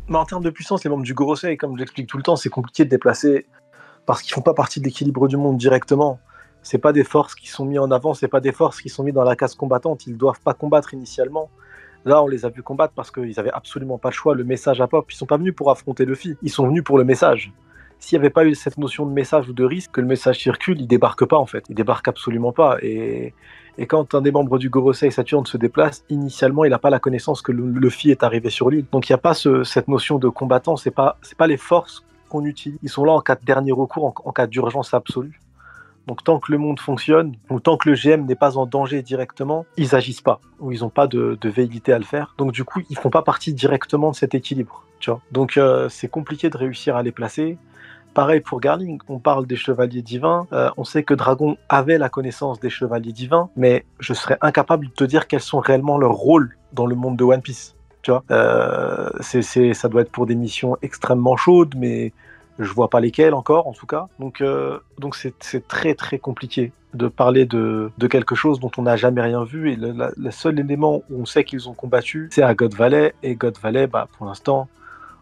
Mais en termes de puissance, les membres du Gorosei, comme je l'explique tout le temps, c'est compliqué de déplacer parce qu'ils font pas partie de l'équilibre du monde directement. C'est pas des forces qui sont mises en avant, c'est pas des forces qui sont mises dans la case combattante. Ils doivent pas combattre initialement. Là, on les a vus combattre parce qu'ils avaient absolument pas le choix. Le message à pop, ils sont pas venus pour affronter Luffy, ils sont venus pour le message. S'il n'y avait pas eu cette notion de message ou de risque, que le message circule, il débarque pas en fait. Il débarque absolument pas. Et quand un des membres du Gorosei Saturn se déplace, initialement, il n'a pas la connaissance que Luffy est arrivé sur l'île. Donc il n'y a pas cette notion de combattant, c'est pas les forces qu'on utilise. Ils sont là en cas de dernier recours, en cas d'urgence absolue. Donc tant que le monde fonctionne, ou tant que le GM n'est pas en danger directement, ils agissent pas, ou ils n'ont pas de velléité à le faire. Donc du coup, ils font pas partie directement de cet équilibre. Tu vois. Donc c'est compliqué de réussir à les placer. Pareil pour Garling, on parle des chevaliers divins, on sait que Dragon avait la connaissance des chevaliers divins, mais je serais incapable de te dire quels sont réellement leurs rôles dans le monde de One Piece. Tu vois, ça doit être pour des missions extrêmement chaudes, mais je vois pas lesquelles encore, en tout cas. Donc c'est très très compliqué de parler de quelque chose dont on n'a jamais rien vu, et le seul élément où on sait qu'ils ont combattu, c'est à God Valley, et God Valley, bah, pour l'instant,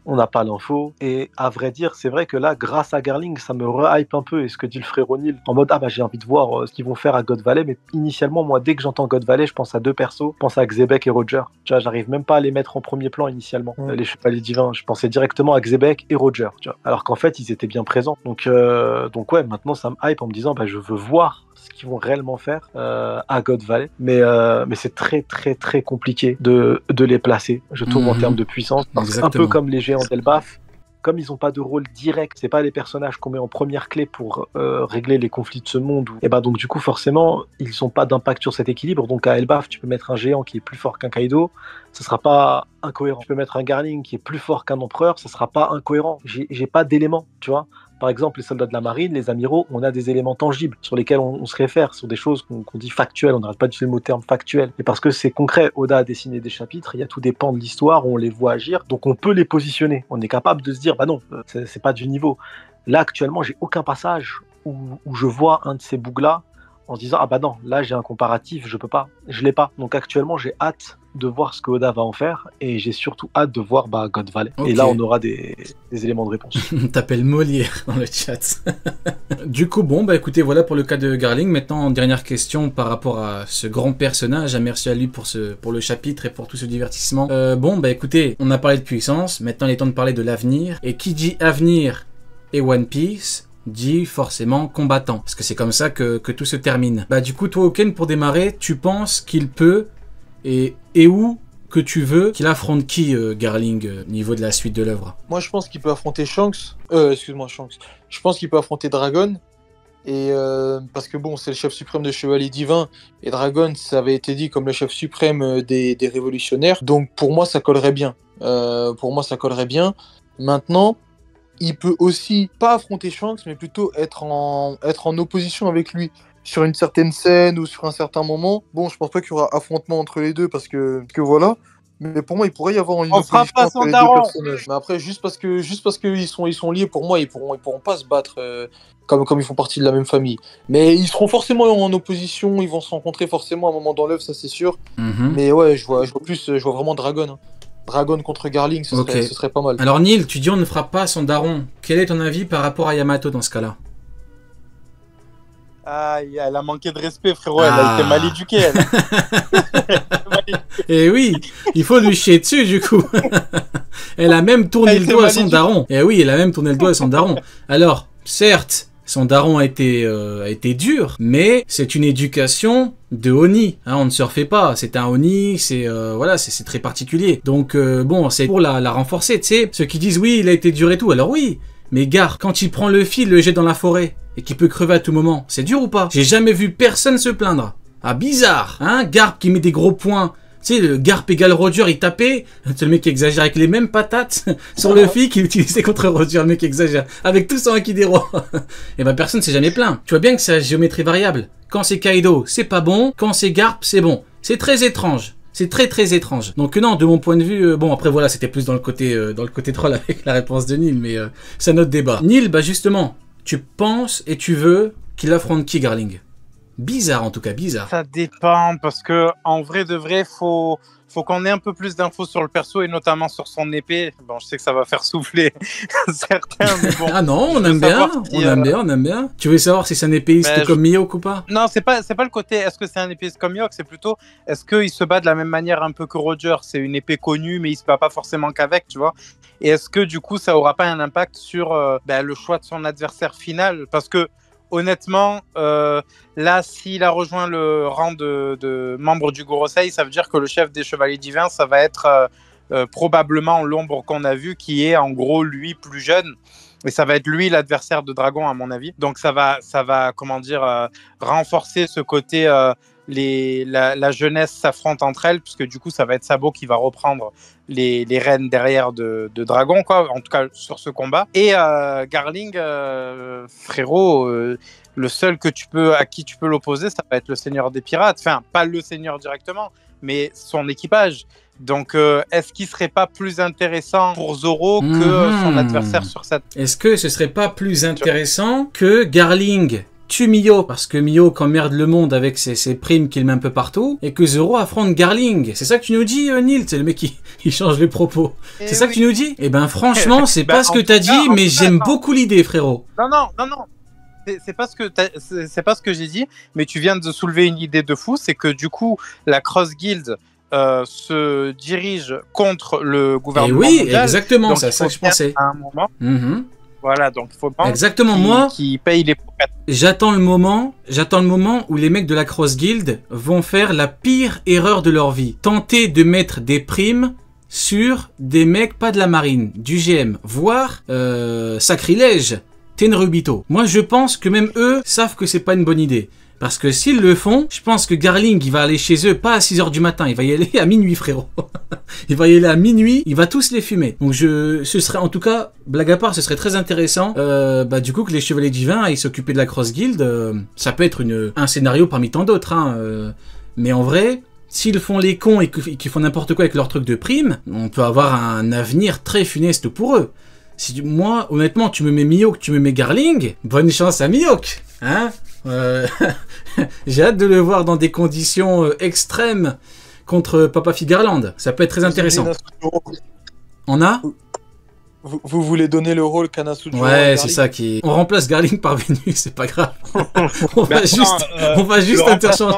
on n'a pas l'info. Et à vrai dire, c'est vrai que là, grâce à Garling, ça me re-hype un peu, et ce que dit le frère O'Neill, en mode, ah bah j'ai envie de voir ce qu'ils vont faire à God Valley, mais initialement, moi, dès que j'entends God Valley, je pense à deux persos, je pense à Xebec et Roger. Tu vois, j'arrive même pas à les mettre en premier plan initialement, les chevaliers divins. Je pensais directement à Xebec et Roger, tu vois. Alors qu'en fait, ils étaient bien présents. Donc ouais, maintenant, ça me hype en me disant, bah je veux voir ce qu'ils vont réellement faire à God Valley, mais c'est très très très compliqué de les placer, je trouve, en termes de puissance, parce un peu comme les géants d'Elbaf, comme ils n'ont pas de rôle direct, c'est pas les personnages qu'on met en première clé pour régler les conflits de ce monde, et bah donc du coup forcément ils n'ont pas d'impact sur cet équilibre. Donc à Elbaf, tu peux mettre un géant qui est plus fort qu'un Kaido, ça sera pas incohérent. Tu peux mettre un Garling qui est plus fort qu'un empereur, ça sera pas incohérent. J'ai pas d'éléments, tu vois. Par exemple, les soldats de la marine, les amiraux, on a des éléments tangibles sur lesquels on se réfère, sur des choses qu'on dit factuelles, on n'arrête pas d'utiliser le mot terme factuel. Et parce que c'est concret, Oda a dessiné des chapitres, il y a tout des pans de l'histoire où on les voit agir, donc on peut les positionner. On est capable de se dire, bah non, c'est pas du niveau. Là, actuellement, j'ai aucun passage où je vois un de ces bougs-là en se disant, ah bah non, là j'ai un comparatif, je peux pas, je l'ai pas. Donc actuellement, j'ai hâte de voir ce que Oda va en faire, et j'ai surtout hâte de voir God Valley. Okay. Et là, on aura des éléments de réponse. T'appelles Molière dans le chat. Du coup, bon, bah écoutez, voilà pour le cas de Garling. Maintenant, dernière question par rapport à ce grand personnage. Merci à lui pour le chapitre et pour tout ce divertissement. Bon, bah écoutez, on a parlé de puissance. Maintenant, il est temps de parler de l'avenir. Et qui dit avenir et One Piece dit forcément combattant. Parce que c'est comme ça que tout se termine. Bah du coup, toi, Oken, pour démarrer, tu penses qu'il peut... Et où que tu veux qu'il affronte qui, Garling, niveau de la suite de l'œuvre? Moi, je pense qu'il peut affronter Shanks. Excuse-moi, Shanks. Je pense qu'il peut affronter Dragon. Et parce que bon, c'est le chef suprême de Chevalier Divin. Et Dragon, ça avait été dit comme le chef suprême des révolutionnaires. Donc pour moi, ça collerait bien. Maintenant, il peut aussi pas affronter Shanks, mais plutôt être en opposition avec lui. Sur une certaine scène ou sur un certain moment. Bon, je pense pas qu'il y aura affrontement entre les deux parce que voilà. Mais pour moi, il pourrait y avoir une opposition entre les deux personnages. Mais après, juste parce que ils sont liés, pour moi, ils pourront pas se battre comme ils font partie de la même famille. Mais ils seront forcément en opposition, ils vont se rencontrer forcément à un moment dans l'œuvre, ça c'est sûr. Mais ouais, je vois vraiment Dragon. Hein. Dragon contre Garling, ce serait pas mal. Alors Neil, tu dis on ne fera pas son daron. Quel est ton avis par rapport à Yamato dans ce cas-là? Ah, elle a manqué de respect, frérot. Elle a été mal éduquée, elle. Et oui, il faut lui chier dessus, du coup. Elle a même tourné le doigt à son daron. Et oui, elle a même tourné le doigt à son daron. Alors, certes, son daron a été dur, mais c'est une éducation de Oni. Hein, on ne se refait pas. C'est un Oni, c'est très particulier. Donc, bon, c'est pour la renforcer, tu sais. Ceux qui disent, oui, il a été dur et tout. Alors oui, mais gare, quand il prend le fil, le jette dans la forêt, et qui peut crever à tout moment, c'est dur ou pas? J'ai jamais vu personne se plaindre. Ah, bizarre, hein? Garp qui met des gros points. Tu sais, le Garp égale Roger, il tapait. C'est le mec qui exagère avec les mêmes patates sur le fil qu'il utilisait contre Roger, le mec qui exagère. Avec tout son acquis des rois. Et ben, personne s'est jamais plaint. Tu vois bien que c'est la géométrie variable. Quand c'est Kaido, c'est pas bon. Quand c'est Garp, c'est bon. C'est très étrange. C'est très très étrange. Donc non, de mon point de vue, bon après voilà, c'était plus dans le côté troll avec la réponse de Neil, mais c'est un autre débat. Neil, bah justement, tu penses et tu veux qu'il affronte qui, Garling? Bizarre en tout cas, bizarre. Ça dépend, parce que en vrai de vrai, faut qu'on ait un peu plus d'infos sur le perso et notamment sur son épée. Bon, je sais que ça va faire souffler certains, mais bon. Ah non, on aime bien, on aime bien. Tu veux savoir si c'est un épéiste comme Mihawk ou pas? Non, c'est pas le côté est-ce que c'est un épéiste comme Mihawk, c'est plutôt est-ce qu'il se bat de la même manière un peu que Roger, c'est une épée connue mais il se bat pas forcément qu'avec, tu vois. Et est-ce que du coup ça aura pas un impact sur le choix de son adversaire final, parce que honnêtement, là, s'il a rejoint le rang de membre du Gorosei, ça veut dire que le chef des Chevaliers Divins, ça va être probablement l'ombre qu'on a vu, qui est en gros lui plus jeune. Et ça va être lui l'adversaire de Dragon, à mon avis. Donc ça va comment dire, renforcer ce côté... la jeunesse s'affronte entre elles, puisque du coup ça va être Sabo qui va reprendre les rênes derrière de Dragon, quoi, en tout cas sur ce combat. Et Garling, frérot, le seul à qui tu peux l'opposer, ça va être le Seigneur des Pirates, enfin pas le Seigneur directement, mais son équipage. Donc est-ce qu'il serait pas plus intéressant pour Zoro que son adversaire sur cette... Est-ce que ce serait pas plus intéressant que Garling tue Mihawk, parce que Mihawk emmerde le monde avec ses primes qu'il met un peu partout, et que Zoro affronte Garling? C'est ça que tu nous dis, Neil? C'est le mec qui change les propos. C'est ça que tu nous dis? Eh ben franchement, c'est pas ce que t'as dit, mais j'aime beaucoup l'idée, frérot. Non. C'est pas ce que j'ai dit, mais tu viens de soulever une idée de fou, c'est que du coup, la Cross Guild se dirige contre le gouvernement mondial. Oui, exactement, c'est ça que je pensais. À un moment. Voilà, donc il faut pas exactement, moi qui paye les pockets. J'attends le moment où les mecs de la Cross Guild vont faire la pire erreur de leur vie. Tenter de mettre des primes sur des mecs pas de la marine, du GM, voire sacrilège, Tenrubito. Moi je pense que même eux savent que c'est pas une bonne idée. Parce que s'ils le font, je pense que Garling, il va aller chez eux, pas à 6h du matin, il va y aller à minuit, frérot. Il va y aller à minuit, il va tous les fumer. Donc ce serait, en tout cas, blague à part, ce serait très intéressant, du coup, que les Chevaliers Divins aillent s'occuper de la Cross Guild. Ça peut être un scénario parmi tant d'autres, hein. Mais en vrai, s'ils font les cons et qu'ils font n'importe quoi avec leur truc de prime, on peut avoir un avenir très funeste pour eux. Si moi, honnêtement, tu me mets Mihawk, tu me mets Garling, bonne chance à Mihawk, hein. J'ai hâte de le voir dans des conditions extrêmes contre Papa Figarland. Ça peut être très intéressant. On a vous voulez donner le rôle Kanasujo? Ouais, c'est ça qui. On remplace Garling par Vénus, c'est pas grave. on va juste interchanger.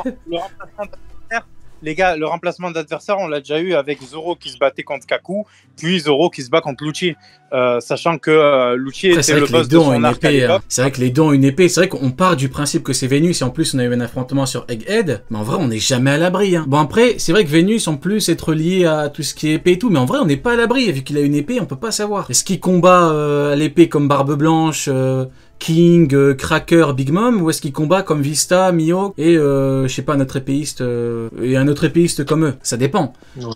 Les gars, le remplacement d'adversaire, on l'a déjà eu avec Zoro qui se battait contre Kaku, puis Zoro qui se bat contre Lucci. Sachant que Lucci était le boss de son arc à l'époque. C'est vrai que les deux ont une épée. C'est vrai qu'on part du principe que c'est Vénus, et en plus on a eu un affrontement sur Egghead. Mais en vrai, on n'est jamais à l'abri. Hein. Bon, après, c'est vrai que Vénus, en plus, est relié à tout ce qui est épée et tout. Mais en vrai, on n'est pas à l'abri. Vu qu'il a une épée, on peut pas savoir. Est-ce qu'il combat à l'épée comme Barbe Blanche King, Cracker, Big Mom, ou est-ce qu'il combat comme Vista, Mihawk et je sais pas, un autre épéiste et un autre épéiste comme eux? Ça dépend.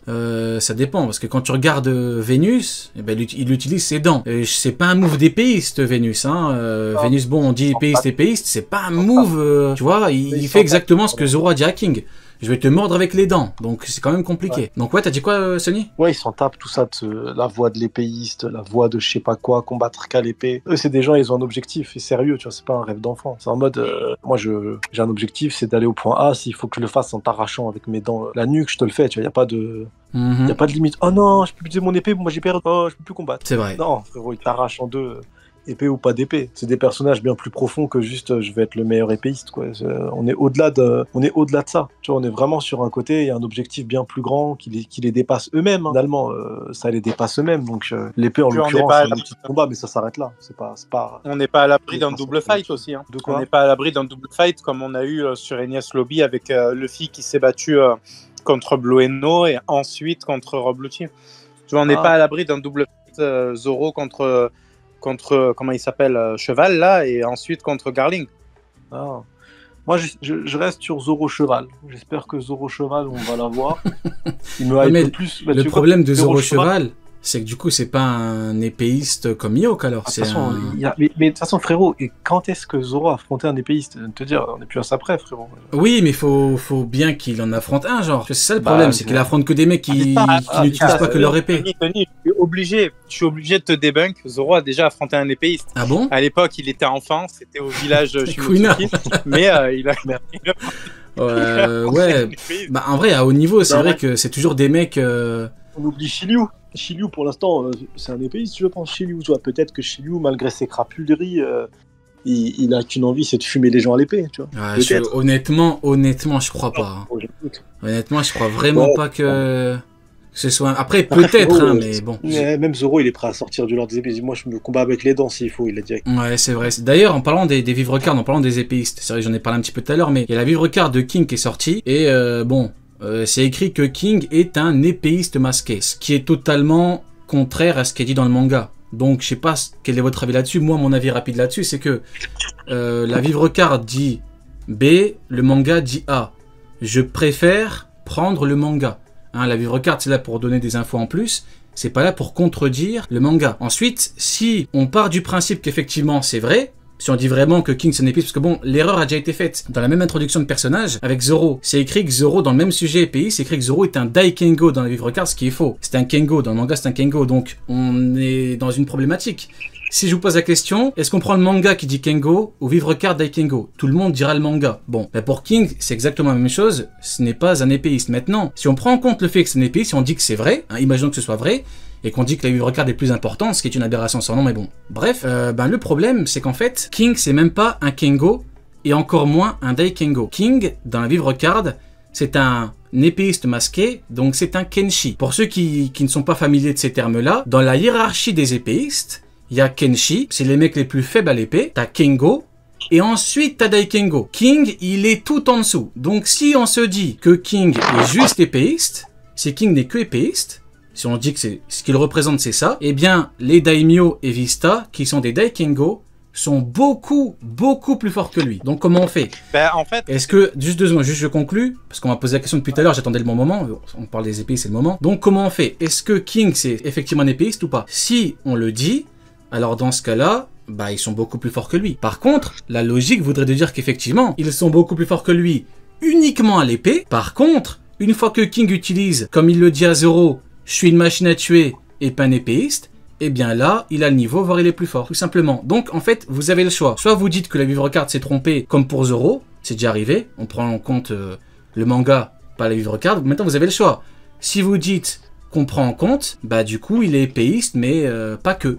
Ça dépend, parce que quand tu regardes Vénus, eh ben, il utilise ses dents. C'est pas un move d'épéiste, Vénus. Hein. Vénus, bon, on dit épéiste, c'est pas un move. Tu vois, il fait exactement ce que Zoro a dit à King. Je vais te mordre avec les dents, donc c'est quand même compliqué. Ouais. Donc ouais, t'as dit quoi, Sonny? Ouais, ils s'en tapent tout ça, la voix de l'épéiste, la voix de je sais pas quoi, combattre qu'à l'épée. Eux, c'est des gens, ils ont un objectif, et sérieux, tu vois, c'est pas un rêve d'enfant. C'est en mode, moi, j'ai un objectif, c'est d'aller au point A, s'il faut que je le fasse en t'arrachant avec mes dents la nuque, je te le fais, tu vois, y a pas de... Y a pas de limite. Oh non, je peux plus utiliser mon épée, moi j'ai perdu, oh, je peux plus combattre. C'est vrai. Non, frérot, ils t'arrachent en deux. Épée ou pas d'épée, c'est des personnages bien plus profonds que juste je vais être le meilleur épéiste, quoi. On est au-delà de ça, tu vois, on est vraiment sur un côté, il y a un objectif bien plus grand qui les dépasse eux-mêmes, hein. Finalement, ça les dépasse eux-mêmes, donc l'épée en l'occurrence c'est un petit combat, mais ça s'arrête là, c'est pas... On n'est pas à l'abri d'un double fight aussi, hein. De quoi? On n'est pas à l'abri d'un double fight comme on a eu sur Enies Lobby avec Luffy qui s'est battu contre Blueno et ensuite contre Rob Lucci. Tu vois, on n'est pas à l'abri d'un double fight Zoro contre comment il s'appelle, Cheval, là, et ensuite contre Garling. Ah. Moi, je reste sur Zoro Cheval. J'espère que Zoro Cheval, on va l'avoir. Il me hype mais plus. Le problème de Zoro Cheval, c'est que du coup, c'est pas un épéiste comme Mihawk alors. De toute façon, mais de toute façon, frérot, et quand est-ce que Zoro a affronté un épéiste? Te dire, on est plus à ça près, frérot. Oui, mais faut bien qu'il en affronte un, genre. C'est ça le problème, c'est qu'il affronte que des mecs qui n'utilisent pas que leur épée. Tony, je suis obligé de te débunk. Zoro a déjà affronté un épéiste. Ah bon? À l'époque, il était enfant, c'était au village Kuina. Shimotsuki, mais il a... Ouais, bah en vrai, à haut niveau, c'est vrai que c'est toujours des mecs... On oublie Shiryu. Shiryu, pour l'instant, c'est un épéiste, je pense, Shiryu. Tu vois, peut-être que Shiryu, malgré ses crapuleries, il a qu'une envie, c'est de fumer les gens à l'épée, tu vois. Ouais, honnêtement, je crois pas. Hein. Honnêtement, je crois vraiment pas que ce soit... Après, peut-être, hein, mais bon. Même Zoro, il est prêt à sortir du Lord des épées. Moi, je me combats avec les dents s'il faut, il a dit. Ouais, c'est vrai. D'ailleurs, en parlant des vivres-cartes, en parlant des épéistes, c'est vrai, j'en ai parlé un petit peu tout à l'heure, mais il y a la vivre-carte de King qui est sortie, et c'est écrit que King est un épéiste masqué, ce qui est totalement contraire à ce qui est dit dans le manga. Donc, je sais pas quel est votre avis là-dessus. Moi, mon avis rapide là-dessus, c'est que la vivre-carte dit B, le manga dit A. Je préfère prendre le manga. Hein, la vivre-carte, c'est là pour donner des infos en plus. C'est pas là pour contredire le manga. Ensuite, si on part du principe qu'effectivement c'est vrai, si on dit vraiment que King c'est un épéiste, parce que bon, l'erreur a déjà été faite dans la même introduction de personnage avec Zoro. C'est écrit que Zoro, dans le même sujet épéiste, c'est écrit que Zoro est un Daikengo dans la vivre-carte, ce qui est faux. C'est un Kengo, dans le manga c'est un Kengo, donc on est dans une problématique. Si je vous pose la question, est-ce qu'on prend le manga qui dit Kengo ou vivre-carte Daikengo? Tout le monde dira le manga. Bon, bah pour King, c'est exactement la même chose, ce n'est pas un épéiste. Maintenant, si on prend en compte le fait que c'est un épéiste, si on dit que c'est vrai, hein, imaginons que ce soit vrai, et qu'on dit que la vivre-carte est plus importante, ce qui est une aberration sans nom, mais bon. Bref, le problème, c'est qu'en fait, King, c'est même pas un Kengo, et encore moins un Daikengo. King, dans la vivre-carte, c'est un épéiste masqué, donc c'est un Kenshi. Pour ceux qui ne sont pas familiers de ces termes-là, dans la hiérarchie des épéistes, il y a Kenshi, c'est les mecs les plus faibles à l'épée, t'as Kengo, et ensuite t'as Daikengo. King, il est tout en dessous. Donc si on se dit que King est juste épéiste, si King n'est que épéiste, si on dit que c'est ce qu'il représente c'est ça, eh bien les Daimyo et Vista, qui sont des Daikengo, sont beaucoup plus forts que lui. Donc comment on fait? En fait... Est-ce que, juste 2 secondes, juste je conclus, parce qu'on m'a posé la question depuis tout à l'heure, j'attendais le bon moment, on parle des épéistes, c'est le moment. Donc comment on fait? Est-ce que King c'est effectivement un épéiste ou pas? Si on le dit, alors dans ce cas-là, bah ils sont beaucoup plus forts que lui. Par contre, la logique voudrait de dire qu'effectivement, ils sont beaucoup plus forts que lui uniquement à l'épée. Par contre, une fois que King utilise, comme il le dit à Zoro, je suis une machine à tuer et pas un épéiste, eh bien là, il a le niveau, voire il est plus fort, tout simplement. Donc en fait, vous avez le choix. Soit vous dites que la vivre-carte s'est trompée, comme pour Zoro, c'est déjà arrivé, on prend en compte le manga, pas la vivre-carte, maintenant vous avez le choix. Si vous dites qu'on prend en compte, bah du coup il est épéiste, mais pas que.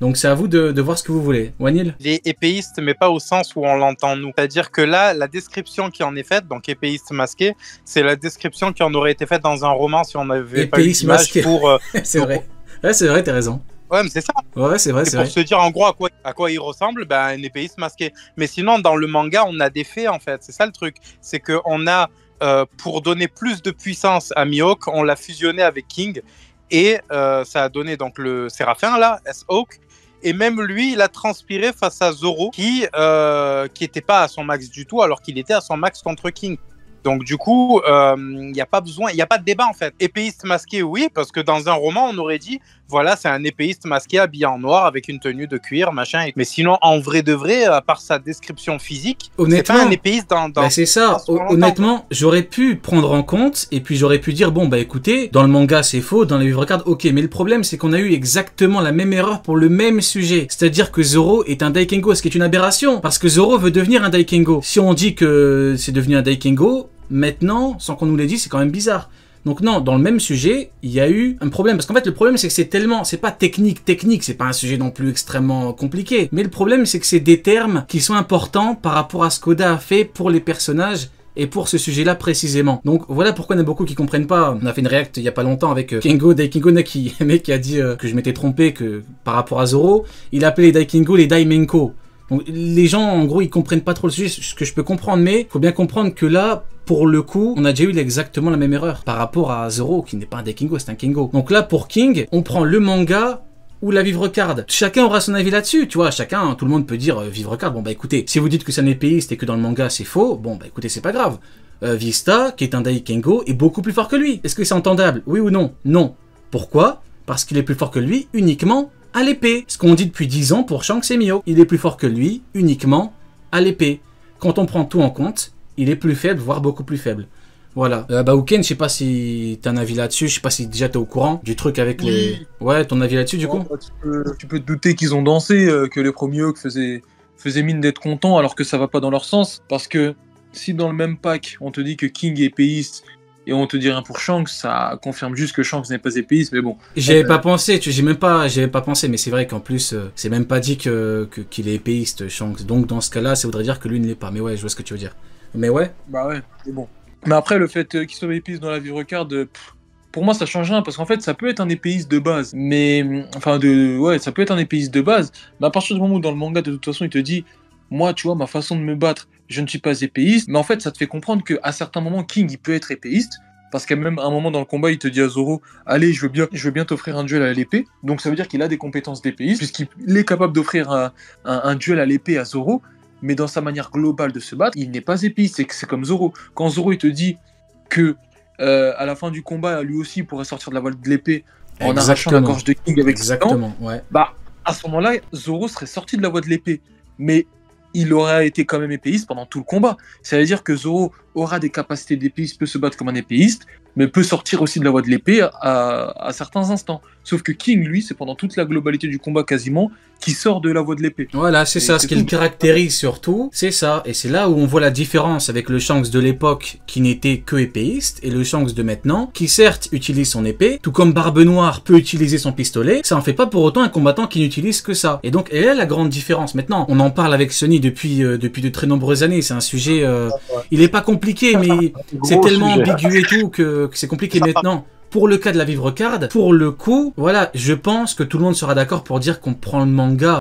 Donc c'est à vous de voir ce que vous voulez. Wanil? Il est épéiste, mais pas au sens où on l'entend nous. C'est-à-dire que là, la description qui en est faite, donc épéiste masqué, c'est la description qui en aurait été faite dans un roman si on n'avait pas eu d'image pour... c'est vrai. Ouais, c'est vrai, t'as raison. Ouais, mais c'est ça. Ouais, c'est vrai, c'est pour vrai. se dire en gros à quoi il ressemble, ben, un épéiste masqué. Mais sinon, dans le manga, on a des faits en fait. C'est ça le truc. C'est qu'on a, pour donner plus de puissance à Mihawk, on l'a fusionné avec King. Et ça a donné donc le Séraphin là, S-Hawk. Et même lui, il a transpiré face à Zoro, qui était pas à son max du tout, alors qu'il était à son max contre King. Donc du coup, il n'y a pas besoin, il n'y a pas de débat en fait. Épéiste masqué, oui, parce que dans un roman, on aurait dit, voilà, c'est un épéiste masqué habillé en noir avec une tenue de cuir, machin. Mais sinon, en vrai de vrai, à part sa description physique, c'est pas un épéiste dans bah c'est ça. Honnêtement, j'aurais pu prendre en compte et puis j'aurais pu dire, bon bah écoutez, dans le manga c'est faux, dans les vivre-cartes, ok. Mais le problème, c'est qu'on a eu exactement la même erreur pour le même sujet. C'est-à-dire que Zoro est un Daikengo, ce qui est une aberration, parce que Zoro veut devenir un Daikengo. Si on dit que c'est devenu un Daikengo, maintenant, sans qu'on nous l'ait dit, c'est quand même bizarre. Donc non, dans le même sujet, il y a eu un problème. Parce qu'en fait, le problème, c'est que c'est tellement... C'est pas technique, c'est pas un sujet non plus extrêmement compliqué. Mais le problème, c'est que c'est des termes qui sont importants par rapport à ce qu'Oda a fait pour les personnages et pour ce sujet-là précisément. Donc voilà pourquoi il y en a beaucoup qui comprennent pas. On a fait une react il y a pas longtemps avec Kengo Daikengo Naki, un mec qui a dit que je m'étais trompé que par rapport à Zoro, il appelait les Daikengo les Daimenko. Donc les gens, en gros, ils comprennent pas trop le sujet, ce que je peux comprendre, mais faut bien comprendre que là, pour le coup, on a déjà eu exactement la même erreur par rapport à Zoro, qui n'est pas un Daikengo, c'est un Kengo. Donc là, pour King, on prend le manga ou la vivre-carte. Chacun aura son avis là-dessus, tu vois, chacun, tout le monde peut dire vivre-carte, bon bah écoutez, si vous dites que c'est un épéiste et que dans le manga c'est faux, bon bah écoutez, c'est pas grave. Vista, qui est un Daikengo, est beaucoup plus fort que lui. Est-ce que c'est entendable? Oui ou non? Non. Pourquoi? parce qu'il est plus fort que lui uniquement à l'épée. Ce qu'on dit depuis 10 ans pour Shanks et Mihawk. Il est plus fort que lui uniquement à l'épée. Quand on prend tout en compte, il est plus faible, voire beaucoup plus faible. Voilà. Uken, je sais pas si t'as un avis là-dessus, je sais pas si déjà t'es au courant du truc avec les... Ouais, ton avis là-dessus du coup? Tu peux te douter qu'ils ont dansé, que les premiers Hawks faisaient mine d'être contents alors que ça va pas dans leur sens. Parce que si dans le même pack, on te dit que King est épéiste et on te dit rien pour Shanks, ça confirme juste que Shanks n'est pas épéiste, mais bon. J'avais pas pensé, j'avais pas pensé, mais c'est vrai qu'en plus, c'est même pas dit qu'il est épéiste, Shanks. Donc dans ce cas-là, ça voudrait dire que lui ne l'est pas. Mais ouais, je vois ce que tu veux dire. Mais ouais. Bah ouais, c'est bon. Mais après, le fait qu'il soit épéiste dans la vie Vivre-Card, pour moi, ça change rien, parce qu'en fait, ça peut être un épéiste de base. Mais, ouais, ça peut être un épéiste de base, mais à partir du moment où dans le manga, de toute façon, il te dit, moi, tu vois, ma façon de me battre, je ne suis pas épéiste, mais en fait, ça te fait comprendre qu'à certains moments, King, il peut être épéiste, parce qu'à même un moment dans le combat, il te dit à Zoro, allez, je veux bien t'offrir un duel à l'épée. Donc ça veut dire qu'il a des compétences d'épéiste, puisqu'il est capable d'offrir un duel à l'épée à Zoro. Mais dans sa manière globale de se battre, il n'est pas épéiste. C'est comme Zoro. Quand Zoro il te dit que à la fin du combat, lui aussi il pourrait sortir de la voile de l'épée en arrachant la gorge de King avec ses dents, ouais. Bah à ce moment-là, Zoro serait sorti de la voie de l'épée, mais il aurait été quand même épéiste pendant tout le combat. Ça veut dire que Zoro aura des capacités d'épéiste, peut se battre comme un épéiste, mais peut sortir aussi de la voie de l'épée à certains instants. Sauf que King, lui, c'est pendant toute la globalité du combat quasiment qui sort de la voie de l'épée. Voilà, c'est ça. Ce qui le caractérise surtout, c'est ça. Et c'est là où on voit la différence avec le Shanks de l'époque qui n'était que épéiste et le Shanks de maintenant qui certes utilise son épée, tout comme Barbe Noire peut utiliser son pistolet. Ça en fait pas pour autant un combattant qui n'utilise que ça. Et donc, elle est la grande différence. Maintenant, on en parle avec Sunny depuis de très nombreuses années. C'est un sujet... il est pas compliqué, mais c'est tellement ambigu et tout que c'est compliqué maintenant. Pour le cas de la Vivre-Card, pour le coup, voilà, je pense que tout le monde sera d'accord pour dire qu'on prend le manga